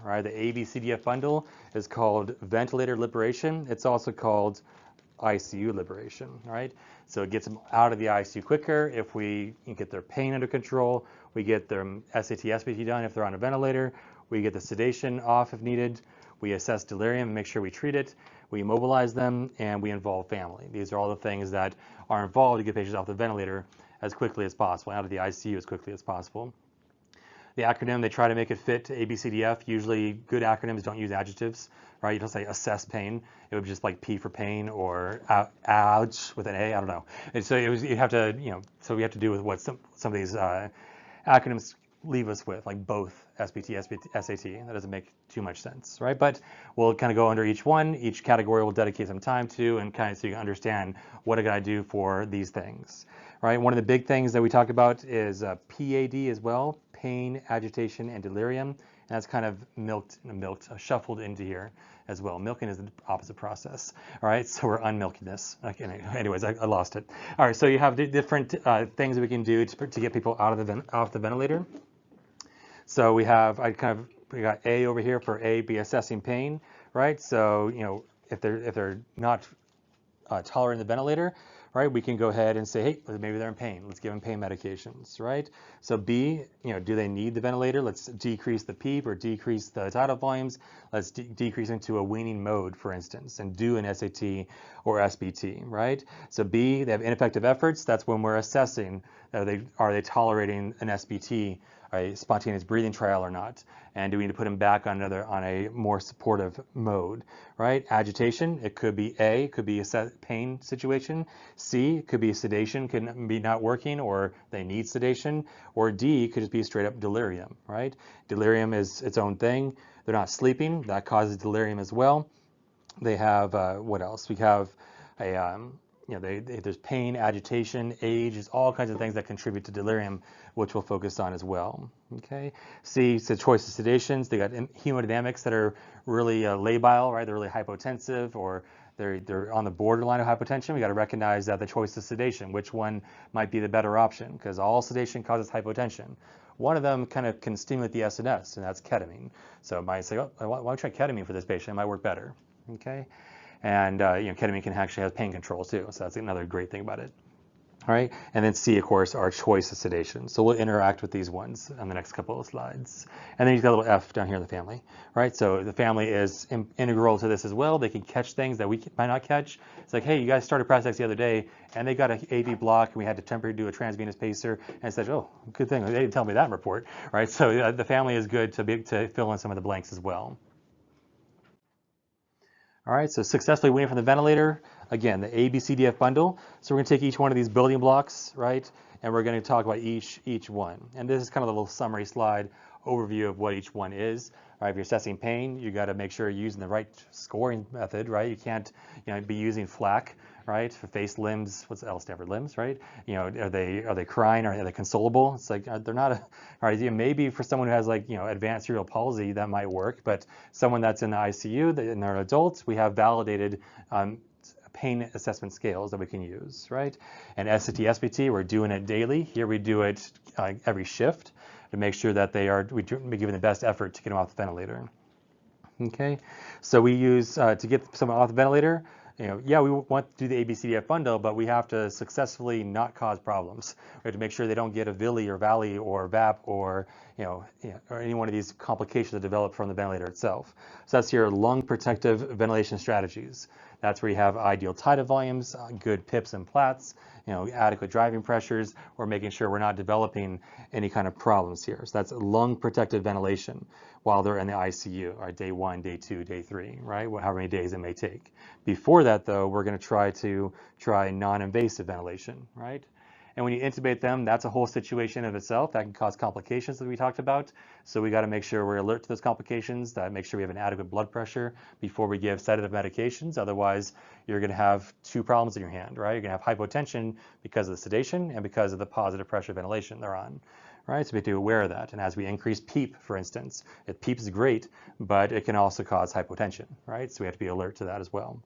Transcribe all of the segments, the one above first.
right? The ABCDEF bundle is called ventilator liberation. It's also called ICU liberation, right? So it gets them out of the ICU quicker if we get their pain under control, we get their SAT, SPT done if they're on a ventilator, we get the sedation off if needed, we assess delirium and make sure we treat it, we immobilize them, and we involve family. These are all the things that are involved to get patients off the ventilator as quickly as possible, out of the ICU as quickly as possible. The acronym, they try to make it fit to ABCDF. Usually good acronyms don't use adjectives, right? You don't say assess pain. It would be just like P for pain or ouch with an A, I don't know. And so you have to, so we have to do with what some of these acronyms leave us with, like both SPT, SAT. That doesn't make too much sense, right? But we'll kind of go under each one. Each category we'll dedicate some time to, and kind of so you can understand what I got to do for these things, right? One of the big things that we talk about is PAD as well, pain, agitation, and delirium. And that's kind of shuffled into here as well. Milking is the opposite process. All right, so we're unmilking this. Okay, anyways, I lost it. All right, so you have different things that we can do to get people off the ventilator. So we got A over here for A, be assessing pain, right? So if they're not tolerating the ventilator, right, we can go ahead and say, hey, maybe they're in pain. Let's give them pain medications, right? So B, do they need the ventilator? Let's decrease the PEEP or decrease the tidal volumes. Let's decrease into a weaning mode, for instance, and do an SAT or SPT, right? So B, they have ineffective efforts. That's when we're assessing, are they tolerating an SPT, a spontaneous breathing trial or not? And do we need to put them back on a more supportive mode, right? Agitation, it could be A, could be a pain situation. C, could be sedation, could be not working, or they need sedation. Or D, could just be straight up delirium, right? Delirium is its own thing. They're not sleeping, that causes delirium as well. They have, what else? We have there's pain, agitation, age, there's all kinds of things that contribute to delirium, which we'll focus on as well. Okay. C, it's a choice of sedations. They got hemodynamics that are really labile, right? They're really hypotensive, or they're on the borderline of hypotension. We got to recognize that the choice of sedation, which one might be the better option, because all sedation causes hypotension. One of them kind of can stimulate the SNS, and that's ketamine. So it might say, oh, why don't you try ketamine for this patient? It might work better. Okay. And ketamine can actually have pain control too, so that's another great thing about it. All right, and then C, of course, our choice of sedation. So we'll interact with these ones on the next couple of slides. And then you've got a little F down here in the family, right? So the family is integral to this as well. They can catch things that we might not catch. It's like, hey, you guys started Praxis the other day, and they got an AV block, and we had to temporarily do a transvenous pacer, and it said, oh, good thing, they didn't tell me that in report, right? So the family is good to fill in some of the blanks as well. All right, so successfully weaning from the ventilator. Again, the ABCDEF bundle. So we're going to take each one of these building blocks, right, and we're going to talk about each one. And this is kind of a little summary slide overview of what each one is. All right, if you're assessing pain, you got to make sure you're using the right scoring method, right? You can't, be using FLAC, right? For face, limbs, what's L stand for limbs, right? Are they crying, or are they consolable? It's like they're not. All right, maybe for someone who has advanced cerebral palsy, that might work, but someone that's in the ICU and they're adults, we have validated pain assessment scales that we can use, right? And SAT, SPT, we're doing it daily. Here we do it every shift to make sure that we're giving the best effort to get them off the ventilator. Okay, so we use to get someone off the ventilator. Yeah, we want to do the ABCDEF bundle, but we have to successfully not cause problems. We have to make sure they don't get a VILI or VALI or VAP or or any one of these complications that develop from the ventilator itself. So that's your lung protective ventilation strategies. That's where you have ideal tidal volumes, good PIPs and plats, adequate driving pressures, or making sure we're not developing any kind of problems here. So that's lung protective ventilation while they're in the ICU, right? Day 1, day 2, day 3, right? However many days it may take. Before that, though, we're going to try non-invasive ventilation, right? And when you intubate them, that's a whole situation of itself. That can cause complications that we talked about. So we got to make sure we're alert to those complications, that make sure we have an adequate blood pressure before we give sedative medications. Otherwise, you're going to have two problems in your hand, right? You're going to have hypotension because of the sedation and because of the positive pressure ventilation they're on, right? So we have to be aware of that. And as we increase PEEP, for instance, PEEP is great, but it can also cause hypotension, right? So we have to be alert to that as well.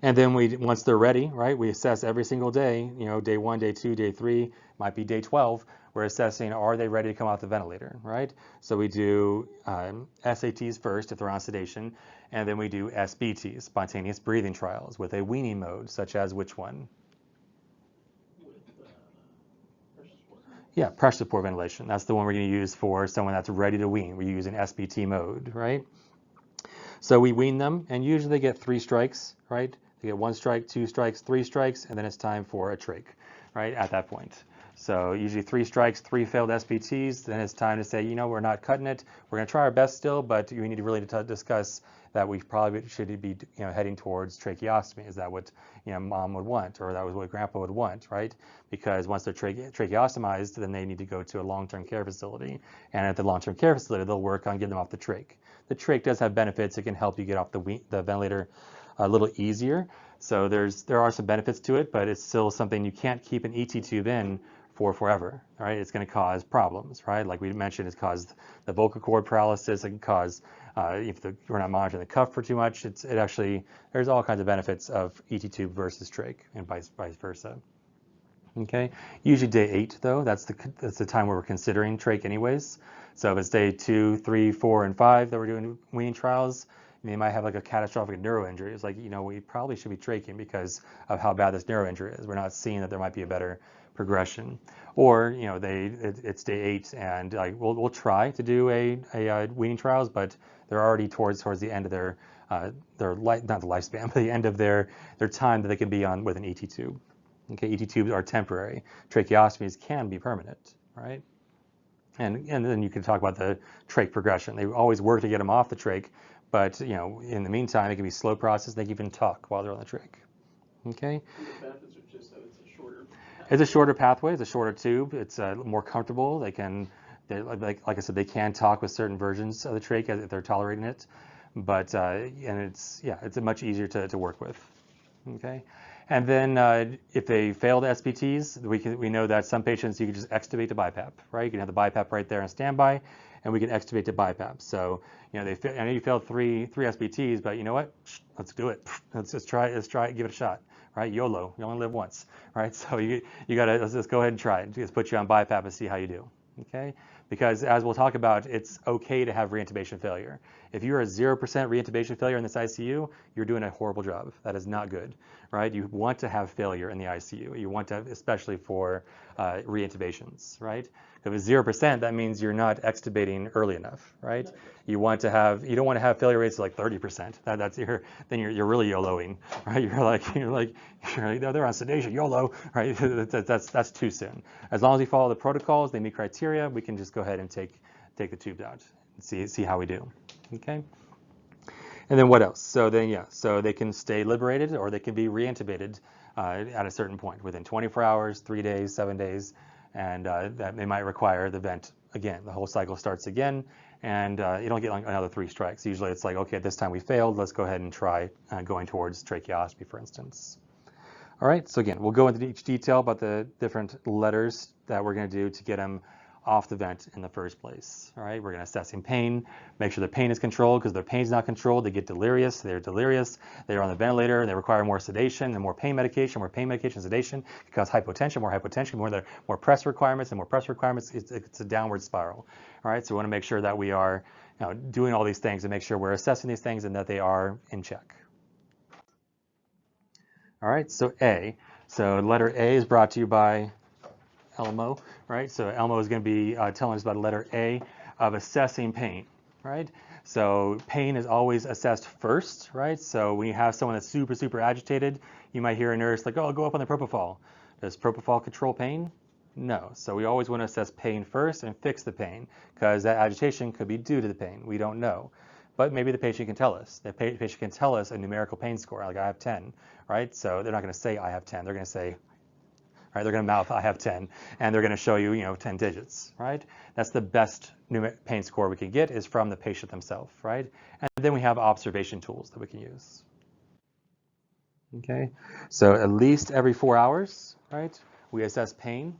And then once they're ready, right, we assess every single day, day 1, day 2, day 3, might be day 12, we're assessing, are they ready to come off the ventilator, right? So we do SATs first if they're on sedation, and then we do SBTs, spontaneous breathing trials, with a weaning mode, such as which one? Yeah, pressure support ventilation. That's the one we're going to use for someone that's ready to wean. We're using SBT mode, right? So we wean them, and usually they get 3 strikes, right? They get 1 strike, 2 strikes, 3 strikes, and then it's time for a trach, right, at that point. So usually 3 strikes, 3 failed SBTs, then it's time to say, you know, we're not cutting it. We're going to try our best still, but we need to really discuss that we probably should be, you know, heading towards tracheostomy. Is that what, you know, mom would want, or that was what grandpa would want, right? Because once they're tracheostomized, then they need to go to a long-term care facility. And at the long-term care facility, they'll work on getting them off the trach. The trach does have benefits. It can help you get off the ventilator a little easier. So there are some benefits to it, but it's still something you can't keep an ET tube in for forever, right? It's going to cause problems, right? Like we mentioned, it's caused the vocal cord paralysis. It can cause, if we're not monitoring the cuff for too much, it actually, there's all kinds of benefits of ET tube versus trach and vice versa. Okay, usually day 8 though, that's the time where we're considering trach anyways. So if it's day 2, 3, 4, and 5 that we're doing weaning trials, they might have like a catastrophic neuro injury. It's like, you know, we probably should be traching because of how bad this neuro injury is. We're not seeing that there might be a better progression. Or, you know, it's day 8 and we'll try to do a weaning trials, but they're already towards the end of their not the lifespan, but the end of their time that they can be on with an ET tube. Okay, ET tubes are temporary. Tracheostomies can be permanent, right? And then you can talk about the trach progression. They always work to get them off the trach, but you know, in the meantime, it can be a slow process. They can even talk while they're on the trach. Okay. The benefits are just that it's a shorter. It's a shorter pathway. It's a shorter tube. It's more comfortable. Like I said, they can talk with certain versions of the trach if they're tolerating it, but and it's much easier to work with. Okay. And then if they failed SBTs, we know that some patients you can just extubate to BiPAP, right? You can have the BiPAP right there on standby, and we can extubate to BiPAP. So, you know, I know you failed three SBTs, but you know what? Let's do it. Let's try it, give it a shot, right? YOLO, you only live once, right? So you gotta, let's just go ahead and try it. Just put you on BiPAP and see how you do, okay? Because as we'll talk about, it's okay to have reintubation failure. If you're a 0% reintubation failure in this ICU, you're doing a horrible job. That is not good, right? You want to have failure in the ICU. You want to have, especially for reintubations, right? If it's 0%, that means you're not extubating early enough, right? You don't want to have failure rates of like 30%. Then you're really YOLOing, right? You're like they're on sedation, YOLO, right? That's too soon. As long as we follow the protocols, they meet criteria, we can just go ahead and take the tubes out and see how we do. Okay. And then what else? So they can stay liberated or they can be reintubated at a certain point within 24 hours, 3 days, 7 days, and that they might require the vent again. The whole cycle starts again, and you don't get like another 3 strikes. Usually it's like, okay, this time we failed. Let's go ahead and try going towards tracheostomy, for instance. All right. So again, we'll go into each detail about the different letters that we're going to do to get them off the vent in the first place. All right, we're going to assess pain, make sure the pain is controlled, because if their pain is not controlled, they get delirious. They're delirious. They're on the ventilator, and they require more sedation and more pain medication. Sedation can cause hypotension, more pressure requirements, and more pressure requirements. It's a downward spiral. All right, so we want to make sure that we are doing all these things and make sure we're assessing these things and that they are in check. All right, so A. So letter A is brought to you by Elmo, right? So Elmo is going to be telling us about letter A of assessing pain, right? So pain is always assessed first, right? So when you have someone that's super, super agitated, you might hear a nurse like, oh, go up on the propofol. Does propofol control pain? No. So we always want to assess pain first and fix the pain, because that agitation could be due to the pain. We don't know. But maybe the patient can tell us. The patient can tell us a numerical pain score, like I have 10, right? So they're not going to say I have 10. They're going to say, right, they're going to mouth I have 10, and they're going to show you, 10 digits, right? That's the best pain score we can get is from the patient themselves, right? And then we have observation tools that we can use. Okay, so at least every 4 hours, right, we assess pain.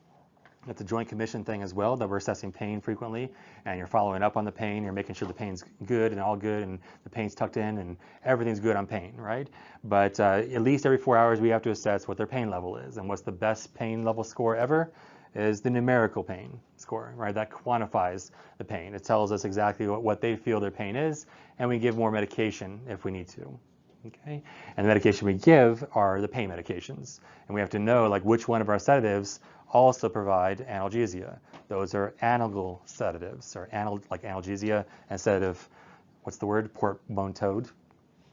It's a joint commission thing as well, that we're assessing pain frequently, and you're following up on the pain, you're making sure the pain's good and all good, and the pain's tucked in, and everything's good on pain, right? But at least every 4 hours, we have to assess what their pain level is, and what's the best pain level score ever is the numerical pain score, right? That quantifies the pain. It tells us exactly what they feel their pain is, and we give more medication if we need to. Okay, and the medication we give are the pain medications, and we have to know like which one of our sedatives also provide analgesia. Those are analgal sedatives, or like analgesia and sedative. What's the word? Portmanteaued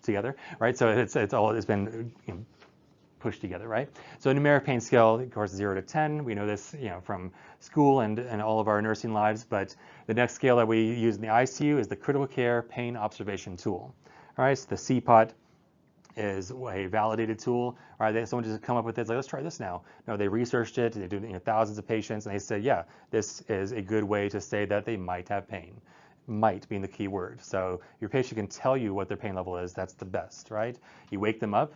together, right? So it's been pushed together, right? So a numeric pain scale, of course, 0 to 10. We know this, from school and all of our nursing lives. But the next scale that we use in the ICU is the critical care pain observation tool. All right, so the CPOT is a validated tool. All right, someone just come up with it, it's like, let's try this now. No, they researched it, they do thousands of patients, and they said, yeah, this is a good way to say that they might have pain. Might being the key word. So your patient can tell you what their pain level is. That's the best, right? You wake them up.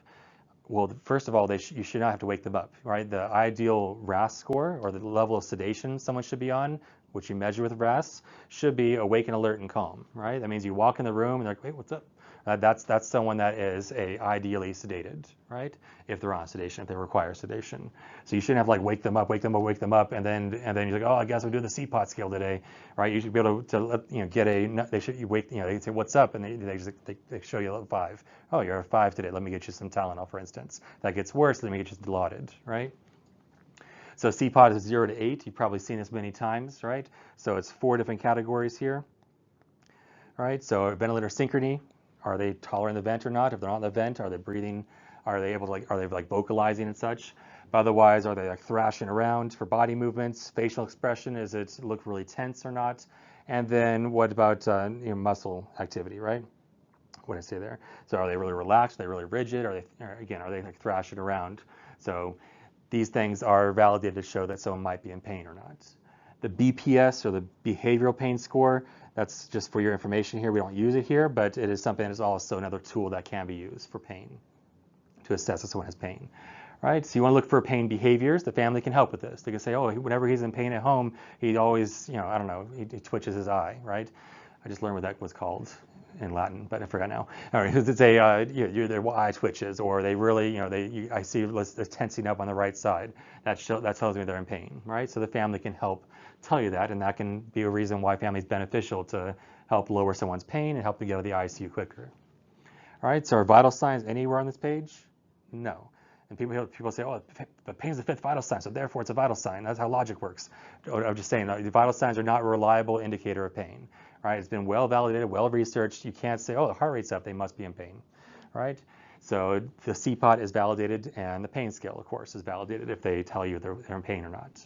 Well, first of all, you should not have to wake them up, right? The ideal RASS score, or the level of sedation someone should be on, which you measure with RASS, should be awake and alert and calm, right? That means you walk in the room and they're like, wait, what's up? That's someone that is ideally sedated, right? If they're on sedation, if they require sedation. So you shouldn't have like wake them up, and then you're like, oh, I guess we'll do the CPOT scale today, right? You should be able to get they say what's up, and they show you a 5. Oh, you're a 5 today. Let me get you some Tylenol, for instance. That gets worse. Let me get you Dilaudid, right? So CPOT is 0 to 8. You've probably seen this many times, right? So it's 4 different categories here. All right. So ventilator synchrony. Are they tolerant of the vent or not? If they're not in the vent, are they breathing? Are they able to are they vocalizing and such? But otherwise, are they thrashing around for body movements? Facial expression, is it look really tense or not? And then what about muscle activity, right? What did I say there? So are they really relaxed? Are they really rigid? Are they thrashing around? So these things are validated to show that someone might be in pain or not. The BPS, or the behavioral pain score, that's just for your information here. We don't use it here, but it is something that is also another tool that can be used for pain, to assess if someone has pain. Right? So you want to look for pain behaviors. The family can help with this. They can say, oh, whenever he's in pain at home, he always, I don't know, he twitches his eye, right? I just learned what that was called in Latin, but I forgot now. All right, it's their eye twitches, or they really, I see they're tensing up on the right side. That tells me they're in pain, right? So the family can help tell you that, and that can be a reason why family is beneficial, to help lower someone's pain and help them get out of the ICU quicker. All right, so are vital signs anywhere on this page? No. And people say, oh, the pain is the 5th vital sign, so therefore it's a vital sign. That's how logic works. I'm just saying, the vital signs are not a reliable indicator of pain. Right? It's been well validated, well researched. You can't say, oh, the heart rate's up, they must be in pain. Right? So the CPOT is validated, and the pain scale, of course, is validated if they tell you they're in pain or not.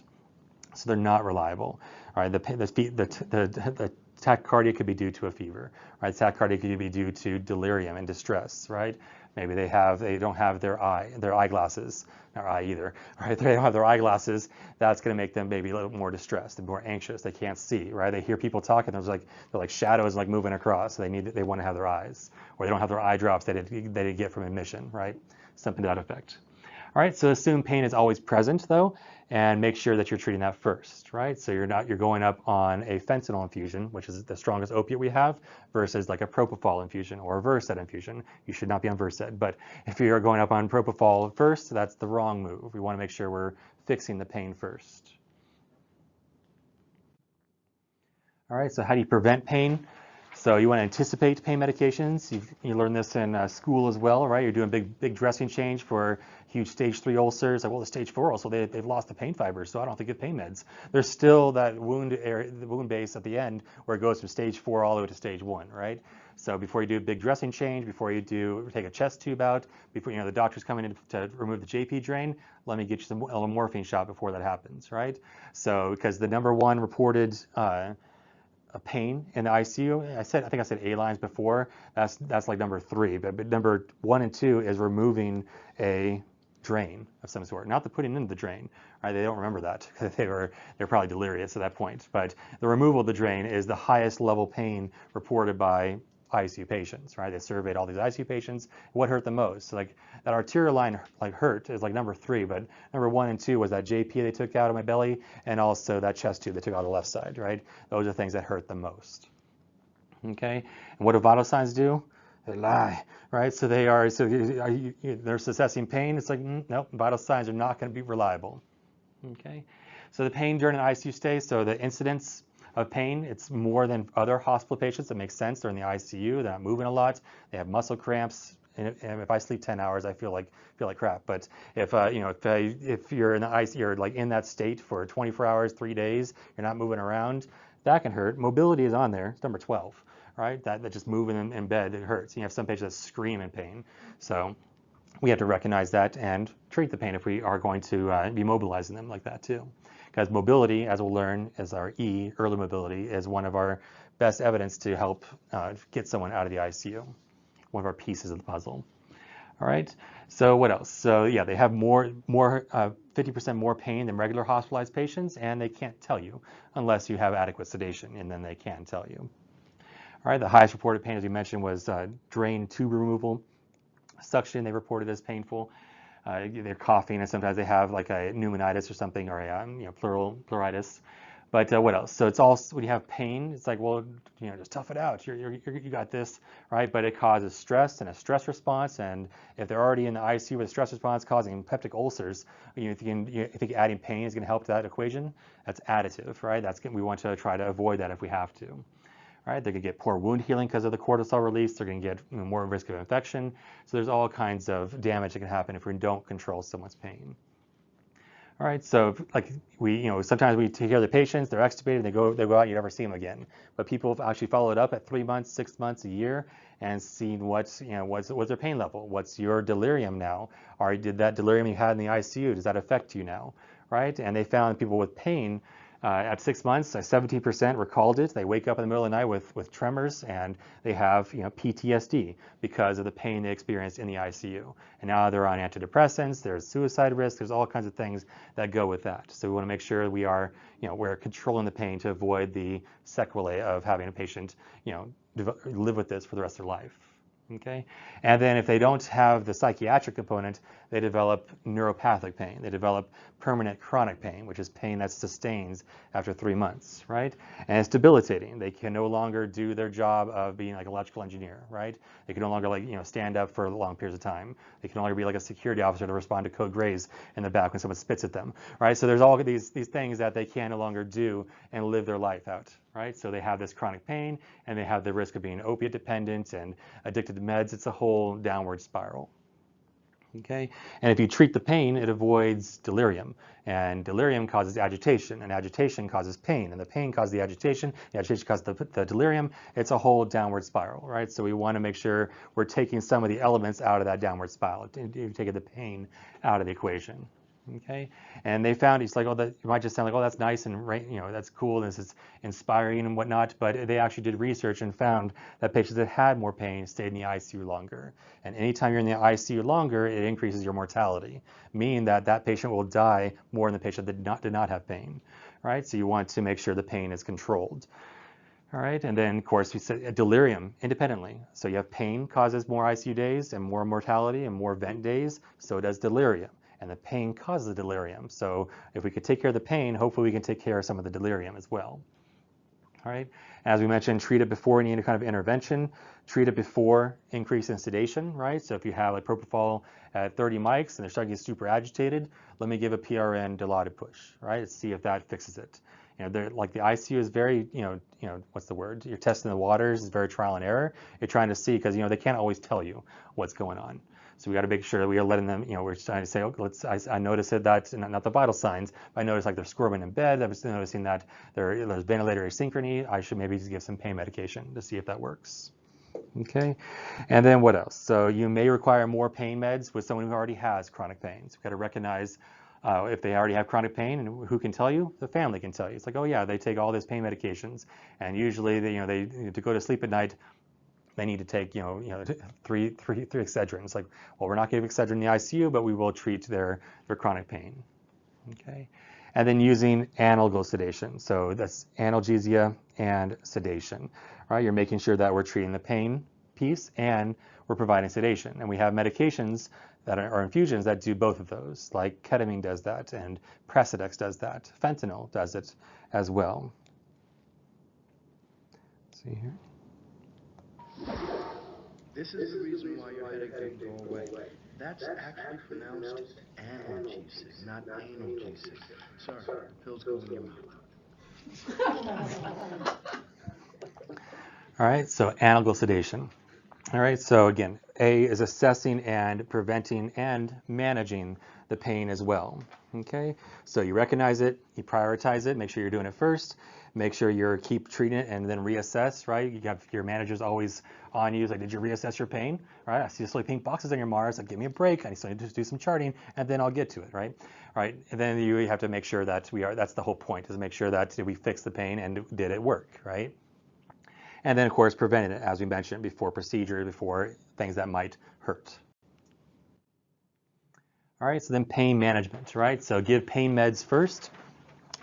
So they're not reliable. All right? The tachycardia could be due to a fever. Right? Tachycardia could be due to delirium and distress. Right? Maybe they don't have their eyeglasses, not eye either, right? They don't have their eyeglasses. That's going to make them maybe a little more distressed and more anxious. They can't see, right? They hear people talking. They're like shadows moving across. So they want to have their eyes, or they don't have their eye drops they didn't get from admission, right? Something to that effect. All right. So assume pain is always present though, and make sure that you're treating that first, right? So you're going up on a fentanyl infusion, which is the strongest opiate we have, versus like a propofol infusion or a Versed infusion. You should not be on Versed, but if you're going up on propofol first, that's the wrong move. We want to make sure we're fixing the pain first. All right, so how do you prevent pain? So you want to anticipate pain medications. You learn this in school as well, right? You're doing big dressing change for huge stage 3 ulcers. Like, well, the stage 4 ulcer, they've lost the pain fibers, so I don't have to give pain meds. There's still that wound area, the wound base at the end, where it goes from stage 4 all the way to stage 1, right? So before you do a big dressing change, before you take a chest tube out, before the doctor's coming in to remove the JP drain, let me get you a morphine shot before that happens, right? So because the number 1 reported a pain in the ICU, I think I said A lines before. That's like number 3, but number 1 and 2 is removing a drain of some sort, not the putting in the drain. Right? They don't remember that because they're probably delirious at that point. But the removal of the drain is the highest level pain reported by ICU patients. Right? They surveyed all these ICU patients. What hurt the most? So like that arterial line hurt is like number 3, but number 1 and 2 was that JP they took out of my belly, and also that chest tube they took out of the left side. Right? Those are things that hurt the most. Okay. And what do vital signs do? They lie, right? So they're assessing pain. It's like, nope, vital signs are not going to be reliable. Okay. So the pain during an ICU stay, so the incidence of pain, it's more than other hospital patients. That makes sense. They're in the ICU. They're not moving a lot. They have muscle cramps. And if I sleep 10 hours, I feel like crap. But if if you're in the ICU, you're like in that state for 24 hours, 3 days, you're not moving around, that can hurt. Mobility is on there. It's number 12, right? That just moving in bed, it hurts. You have some patients that scream in pain. So we have to recognize that and treat the pain if we are going to be mobilizing them like that too. Because mobility, as we'll learn, as our E, early mobility, is one of our best evidence to help get someone out of the ICU. One of our pieces of the puzzle. All right, so what else? So yeah, they have 50% more pain than regular hospitalized patients, and they can't tell you unless you have adequate sedation, and then they can tell you. All right, the highest reported pain, as we mentioned, was drain tube removal. Suction, they reported as painful. They're coughing, and sometimes they have like a pneumonitis or something, or a pleuritis. But what else? So it's all, when you have pain, it's like, well, just tough it out. You got this, right? But it causes stress and a stress response. And if they're already in the ICU with a stress response causing peptic ulcers, you think adding pain is going to help that equation? That's additive, right? We want to try to avoid that if we have to. All right, they're going to get poor wound healing because of the cortisol release. They're going to get more risk of infection. So there's all kinds of damage that can happen if we don't control someone's pain. All right, so like sometimes we take care of the patients, they're extubated, they go out, you never see them again. But people have actually followed up at 3 months, 6 months, a year, and seen what's their pain level, what's your delirium now, or did that delirium you had in the ICU, does that affect you now, right? And they found people with pain at 6 months, 17% recalled it. They wake up in the middle of the night with tremors, and they have PTSD because of the pain they experienced in the ICU. And now they're on antidepressants. There's suicide risk. There's all kinds of things that go with that. So we want to make sure we are, we're controlling the pain to avoid the sequelae of having a patient, live with this for the rest of their life. Okay, and then if they don't have the psychiatric component, they develop neuropathic pain. They develop permanent chronic pain, which is pain that sustains after 3 months, right? And it's debilitating. They can no longer do their job of being like an electrical engineer, right? They can no longer stand up for long periods of time. They can no longer be like a security officer to respond to code grays in the back when someone spits at them, right? So there's all these things that they can no longer do and live their life out, right? So they have this chronic pain, and they have the risk of being opiate dependent and addicted to meds. It's a whole downward spiral. Okay, and if you treat the pain, it avoids delirium, and delirium causes agitation, and agitation causes pain, and the pain causes the agitation causes the delirium. It's a whole downward spiral, right? So we want to make sure we're taking some of the elements out of that downward spiral, taking the pain out of the equation. Okay, and they found, it's like, oh, that it might just sound like, oh, that's nice and right, that's cool, and this is inspiring and whatnot, but they actually did research and found that patients that had more pain stayed in the ICU longer. And anytime you're in the ICU longer, it increases your mortality, meaning that patient will die more than the patient that did not have pain, right? So you want to make sure the pain is controlled. All right, and then of course we said delirium independently. So you have pain causes more ICU days and more mortality and more vent days, so does delirium. And the pain causes the delirium. So if we could take care of the pain, hopefully we can take care of some of the delirium as well. All right, as we mentioned, treat it before any kind of intervention. Treat it before increase in sedation, right? So if you have like propofol at 30 mics and they're starting to get super agitated, let me give a PRN Dilaudid push, right? Let's see if that fixes it. Like the ICU is very, what's the word? You're testing the waters, it's very trial and error. You're trying to see, because they can't always tell you what's going on. So we got to make sure that we are letting them, we're trying to say, oh, I noticed that that's not the vital signs, but I noticed like they're squirming in bed. I was noticing that there's ventilator asynchrony. I should maybe just give some pain medication to see if that works. Okay, and then what else? So you may require more pain meds with someone who already has chronic pain. So we've got to recognize if they already have chronic pain, and who can tell you? The family can tell you. It's like, oh yeah, they take all these pain medications, and usually they to go to sleep at night, they need to take three Excedrin. It's like, well, we're not giving Excedrin in the ICU, but we will treat their chronic pain. Okay, and then using analgesic sedation. So that's analgesia and sedation. Right, you're making sure that we're treating the pain piece and we're providing sedation. And we have medications that are infusions that do both of those, like ketamine does that, and Precedex does that. Fentanyl does it as well. Let's see here. This is the reason why your headache didn't go away. That's actually pronounced analgesic, not analgesic. Sorry, pills go in your mouth. All right, so analgesic sedation. All right, so again, A is assessing and preventing and managing the pain as well. Okay, so you recognize it, you prioritize it, make sure you're doing it first, make sure you keep treating it and then reassess, right? You have your managers always on you, like, did you reassess your pain? All right, I see the pink boxes on your Mars, like, give me a break, I still need to do some charting, and then I'll get to it, right? All right, and then you have to make sure that that's the whole point, is make sure that we fix the pain and did it work, right? And then, of course, preventing it, as we mentioned, before procedure, before things that might hurt. All right, so then pain management, right? So give pain meds first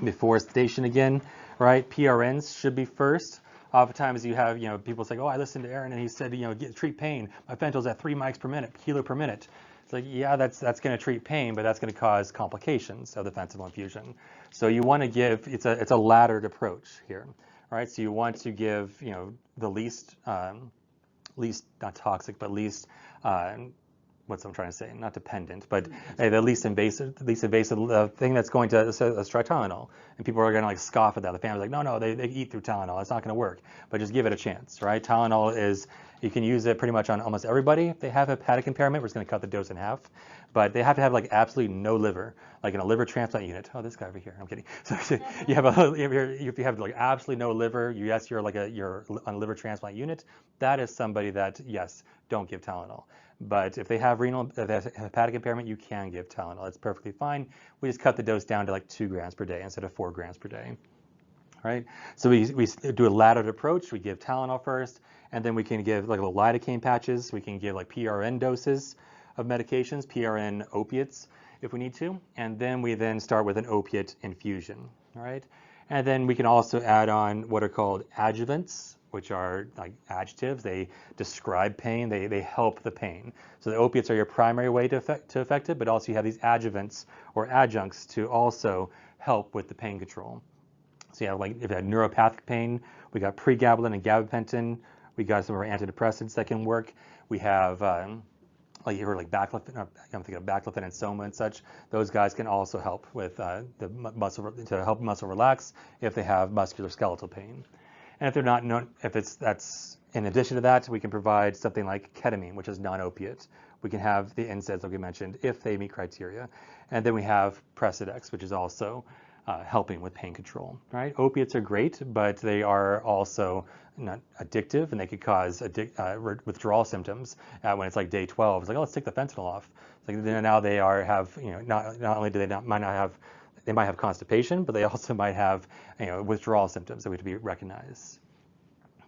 before sedation again, right? PRNs should be first. Oftentimes you have, people say, oh, I listened to Aaron and he said, treat pain. My fentanyl's at 3 mics per minute, kilo per minute. It's like, yeah, that's going to treat pain, but that's going to cause complications of the fentanyl infusion. So you want to give, it's a laddered approach here. All right, so you want to give, the least not toxic, but least, what's I'm trying to say, not dependent, but the least invasive thing that's going to, let's try Tylenol. And people are going to like scoff at that. The family's like, no, they eat through Tylenol. It's not going to work. But just give it a chance, right? Tylenol you can use it pretty much on almost everybody. If they have hepatic impairment, we're just going to cut the dose in half. But they have to have like absolutely no liver, like in a liver transplant unit. Oh, this guy over here. I'm kidding. So if you have like absolutely no liver, yes, you're on a liver transplant unit. That is somebody that, yes, don't give Tylenol. But if they have hepatic impairment, you can give Tylenol. It's perfectly fine. We just cut the dose down to like 2 grams per day instead of 4 grams per day. All right. So we do a laddered approach. We give Tylenol first, and then we can give like little lidocaine patches. We can give like PRN doses of medications, PRN opiates if we need to, and then we start with an opiate infusion. All right. And then we can also add on what are called adjuvants, which are like adjectives. They describe pain. They help the pain. So the opiates are your primary way to affect it, but also you have these adjuvants or adjuncts to also help with the pain control. So you have like if you had neuropathic pain, we got pregabalin and gabapentin. We got some of our antidepressants that can work. We have like you heard like baclofen, I'm thinking of baclofen and soma and such. Those guys can also help with the muscle to help muscle relax if they have musculoskeletal pain. And if they're not, that's in addition to that, we can provide something like ketamine, which is non-opiate. We can have the NSAIDs, like we mentioned, if they meet criteria. And then we have Precedex, which is also helping with pain control. Right? Opiates are great, but they are also not addictive, and they could cause withdrawal symptoms when it's like day 12. It's like, oh, let's take the fentanyl off. It's like now they not only do they might have constipation, but they also might have withdrawal symptoms that we have to be recognized.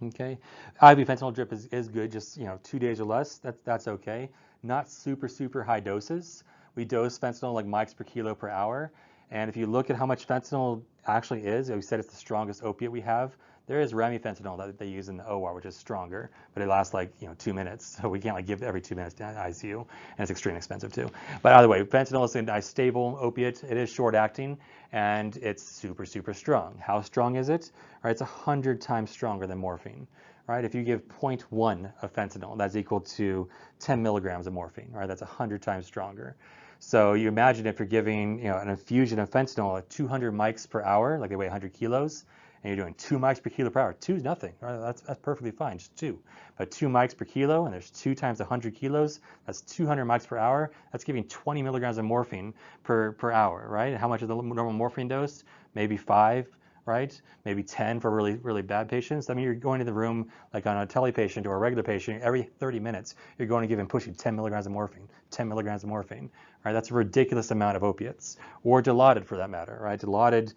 Okay, IV fentanyl drip is good, just 2 days or less. That's okay. Not super high doses. We dose fentanyl like mics per kilo per hour, and if you look at how much fentanyl actually is, we said it's the strongest opiate we have. There is remifentanil that they use in the OR, which is stronger, but it lasts like 2 minutes, so we can't like give every 2 minutes to ICU, and it's extremely expensive too. But either way, fentanyl is a nice stable opiate. It is short acting, and it's super strong. How strong is it? Right, it's 100 times stronger than morphine. Right, if you give 0.1 of fentanyl, that's equal to 10 milligrams of morphine. Right, that's 100 times stronger. So you imagine if you're giving an infusion of fentanyl at 200 mics per hour, like they weigh 100 kilos, and you're doing 2 mics per kilo per hour. 2 is nothing. Right? That's perfectly fine, just 2. But 2 mics per kilo, and there's 2 times 100 kilos. That's 200 mics per hour. That's giving 20 milligrams of morphine per hour, right? And how much is the normal morphine dose? Maybe 5, right? Maybe 10 for really bad patients. I mean, you're going to the room like on a tele patient or a regular patient, every 30 minutes, you're going to give him pushing 10 milligrams of morphine, 10 milligrams of morphine, right? That's a ridiculous amount of opiates, or Dilaudid for that matter, right? Dilaudid,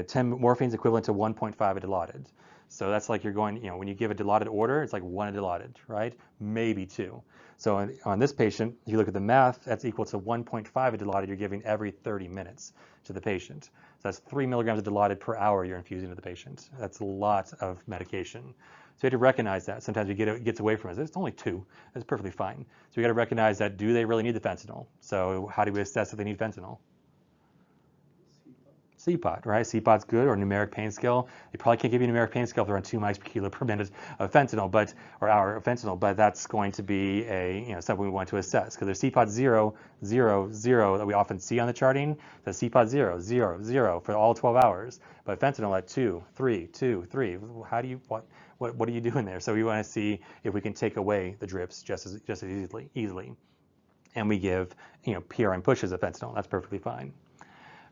10 morphine is equivalent to 1.5 of Dilaudid. So that's like you're going, when you give a Dilaudid order, it's like 1 Dilaudid, right? Maybe 2. So on this patient, if you look at the math, that's equal to 1.5 of Dilaudid you're giving every 30 minutes to the patient. So that's 3 milligrams of Dilaudid per hour you're infusing to the patient. That's a lot of medication. So you have to recognize that. Sometimes it gets away from us. It's only 2. That's perfectly fine. So you got to recognize that, do they really need the fentanyl? So how do we assess if they need fentanyl? CPOT, right? CPOT's good, or numeric pain scale. They probably can't give you a numeric pain scale if they're on 2 mics per kilo per minute of fentanyl, or hour of fentanyl, but that's going to be something we want to assess, because there's CPOT 0, 0, 0 that we often see on the charting. The CPOT 0, 0, 0 for all 12 hours, but fentanyl at 2, 3, 2, 3. How do you what are you doing there? So we want to see if we can take away the drips just as easily. And we give PRN pushes of fentanyl. That's perfectly fine.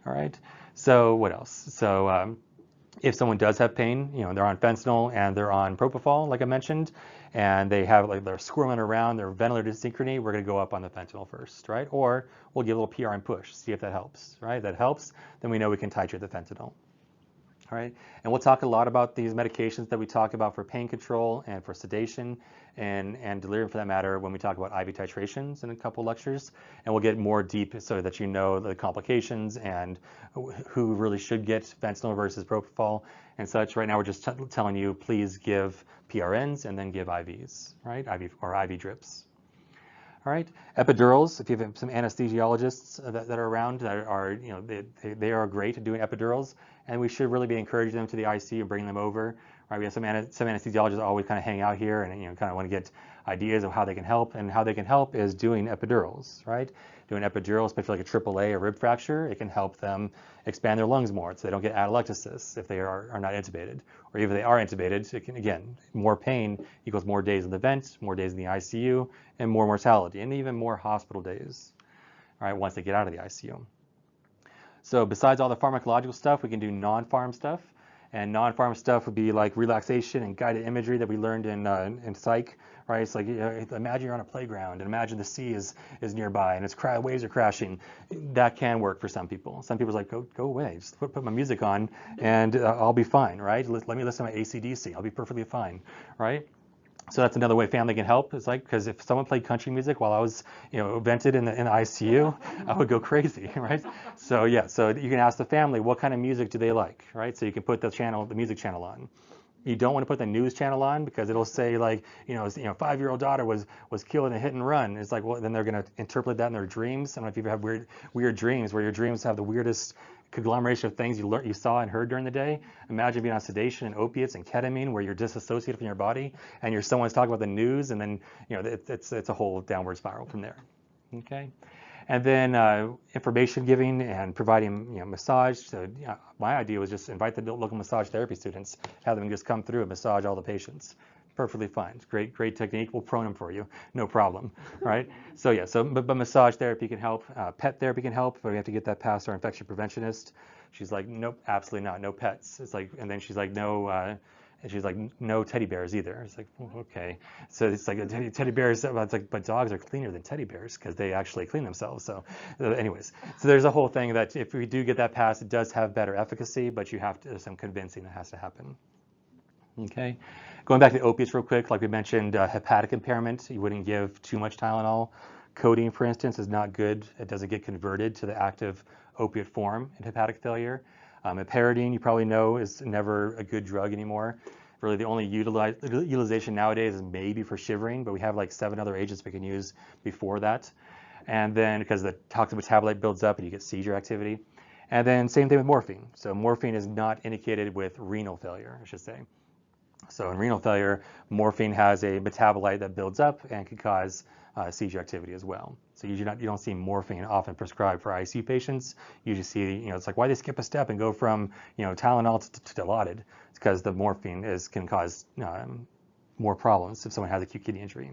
All right. So what else? So if someone does have pain, they're on fentanyl and they're on propofol, like I mentioned, and they have they're squirming around, they're ventilator synchrony, we're going to go up on the fentanyl first, right? Or we'll give a little PRN push, see if that helps, right? If that helps, then we know we can titrate the fentanyl. All right, and we'll talk a lot about these medications that we talk about for pain control and for sedation and delirium, for that matter, when we talk about IV titrations in a couple lectures. And we'll get more deep so that you know the complications and who really should get fentanyl versus propofol and such. Right now, we're just telling you, please give PRNs and then give IVs, right? IV drips. All right, epidurals. If you have some anesthesiologists that are around that are, they are great at doing epidurals, and we should really be encouraging them to the ICU and bring them over. Right, we have some anesthesiologists always kind of hang out here and kind of want to get ideas of how they can help, and how they can help is doing epidurals. Right, doing epidural, especially like a AAA or rib fracture, it can help them expand their lungs more, so they don't get atelectasis if they are not intubated, or even if they are intubated. It can, again, more pain equals more days in the vent, more days in the ICU, and more mortality, and even more hospital days. All right, once they get out of the ICU. So besides all the pharmacological stuff, we can do non-pharm stuff. And non-pharm stuff would be like relaxation and guided imagery that we learned in psych, right? It's like, imagine you're on a playground and imagine the sea is nearby and waves are crashing. That can work for some people. Some people's like, go away, just put my music on and I'll be fine, right? Let me listen to my ACDC, I'll be perfectly fine, right? So that's another way family can help. It's like, because if someone played country music while I was, vented in the ICU, I would go crazy, right? So yeah, so you can ask the family, what kind of music do they like, right? So you can put the music channel on. You don't want to put the news channel on, because it'll say like, 5-year-old daughter was killed in a hit and run. It's like, well, then they're going to interpret that in their dreams. I don't know if you have weird dreams, where your dreams have the weirdest conglomeration of things you saw and heard during the day. Imagine being on sedation and opiates and ketamine, where you're disassociated from your body, and someone's talking about the news, and then it's a whole downward spiral from there. Okay, and then information giving and providing massage. So my idea was just invite the local massage therapy students, have them just come through and massage all the patients. Perfectly fine. It's great technique. We'll prone them for you, no problem, right? So yeah, but massage therapy can help. Pet therapy can help, but we have to get that past our infection preventionist. She's like, nope, absolutely not, no pets. It's like, and then she's like, no, and she's like, no teddy bears either. It's like, okay. So it's like teddy bears. It's like, but dogs are cleaner than teddy bears because they actually clean themselves. So, anyways, so there's a whole thing that if we do get that passed, it does have better efficacy, but there's some convincing that has to happen. Okay. Going back to the opiates real quick, like we mentioned, hepatic impairment, you wouldn't give too much Tylenol. Codeine, for instance, is not good. It doesn't get converted to the active opiate form in hepatic failure. Heparidine, you probably know, is never a good drug anymore. Really, the only utilization nowadays is maybe for shivering, but we have like 7 other agents we can use before that. And then because the toxic metabolite builds up and you get seizure activity. And then same thing with morphine. So morphine is not indicated with renal failure, I should say. So in renal failure, morphine has a metabolite that builds up and can cause seizure activity as well. So you don't see morphine often prescribed for ICU patients. You just see, it's like, why they skip a step and go from Tylenol to Dilaudid? It's because the morphine can cause more problems if someone has acute kidney injury.